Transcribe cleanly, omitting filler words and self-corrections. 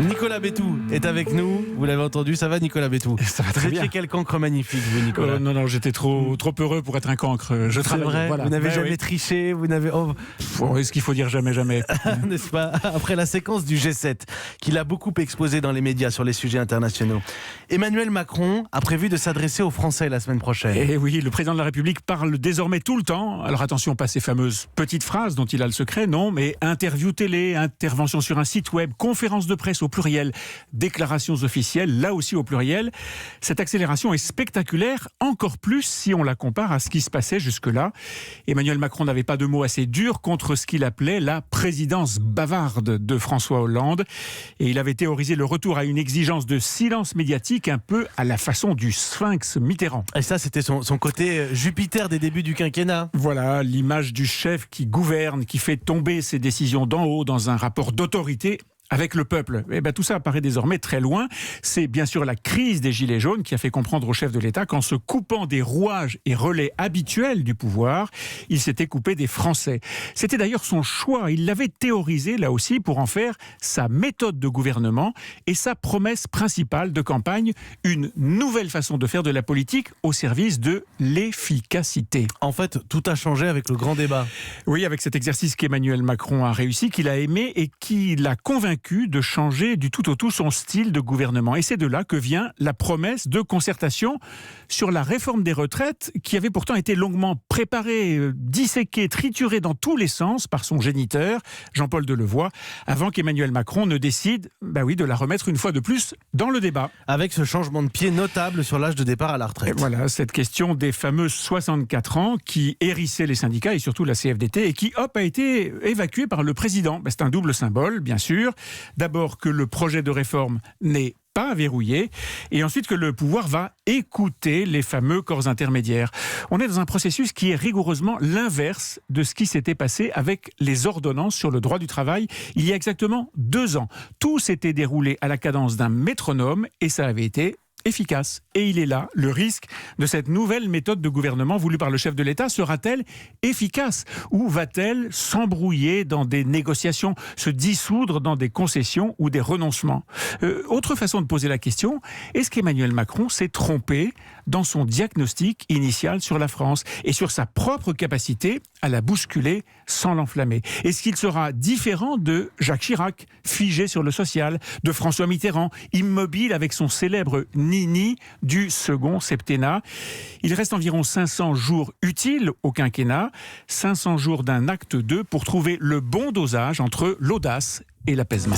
Nicolas Bétou est avec nous, vous l'avez entendu, ça va Nicolas Bétou? Ça va très bien. Vous étiez quel cancre magnifique vous Nicolas? Non, j'étais trop heureux pour être un cancre. Je C'est travaille. vrai, Voilà. vous n'avez Ben jamais oui. triché, vous n'avez... Oh, Est-ce qu'il faut dire jamais n'est-ce pas? Après la séquence du G7, qu'il a beaucoup exposé dans les médias sur les sujets internationaux, Emmanuel Macron a prévu de s'adresser aux Français la semaine prochaine. Et oui, le président de la République parle désormais tout le temps. Alors attention, pas ces fameuses petites phrases dont il a le secret, non, mais interview télé, intervention sur un site web, conférence de presse au pluriel, déclarations officielles, là aussi au pluriel. Cette accélération est spectaculaire, encore plus si on la compare à ce qui se passait jusque-là. Emmanuel Macron n'avait pas de mots assez durs contre ce qu'il appelait la présidence bavarde de François Hollande. Et il avait théorisé le retour à une exigence de silence médiatique un peu à la façon du Sphinx Mitterrand. Et ça, c'était son côté Jupiter des débuts du quinquennat. Voilà l'image du chef qui gouverne, qui fait tomber ses décisions d'en haut dans un rapport d'autorité avec le peuple. Eh ben, tout ça apparaît désormais très loin. C'est bien sûr la crise des Gilets jaunes qui a fait comprendre au chef de l'État qu'en se coupant des rouages et relais habituels du pouvoir, il s'était coupé des Français. C'était d'ailleurs son choix. Il l'avait théorisé là aussi pour en faire sa méthode de gouvernement et sa promesse principale de campagne, une nouvelle façon de faire de la politique au service de l'efficacité. En fait, tout a changé avec le grand débat. Oui, avec cet exercice qu'Emmanuel Macron a réussi, qu'il a aimé et qui l'a convaincu de changer du tout au tout son style de gouvernement. Et c'est de là que vient la promesse de concertation sur la réforme des retraites qui avait pourtant été longuement préparée, disséquée, triturée dans tous les sens par son géniteur, Jean-Paul Delevoye, avant qu'Emmanuel Macron ne décide de la remettre une fois de plus dans le débat. Avec ce changement de pied notable sur l'âge de départ à la retraite. Et voilà, cette question des fameux 64 ans qui hérissaient les syndicats et surtout la CFDT et qui, a été évacuée par le président. C'est un double symbole, bien sûr. D'abord que le projet de réforme n'est pas verrouillé, et ensuite que le pouvoir va écouter les fameux corps intermédiaires. On est dans un processus qui est rigoureusement l'inverse de ce qui s'était passé avec les ordonnances sur le droit du travail il y a exactement 2 ans. Tout s'était déroulé à la cadence d'un métronome et ça avait été efficace. Et il est là, le risque de cette nouvelle méthode de gouvernement voulue par le chef de l'État. Sera-t-elle efficace ou va-t-elle s'embrouiller dans des négociations, se dissoudre dans des concessions ou des renoncements? Autre façon de poser la question, est-ce qu'Emmanuel Macron s'est trompé dans son diagnostic initial sur la France et sur sa propre capacité à la bousculer sans l'enflammer? Est-ce qu'il sera différent de Jacques Chirac, figé sur le social, de François Mitterrand, immobile avec son célèbre Nini du second septennat? Il reste environ 500 jours utiles au quinquennat, 500 jours d'un acte 2 pour trouver le bon dosage entre l'audace et l'apaisement.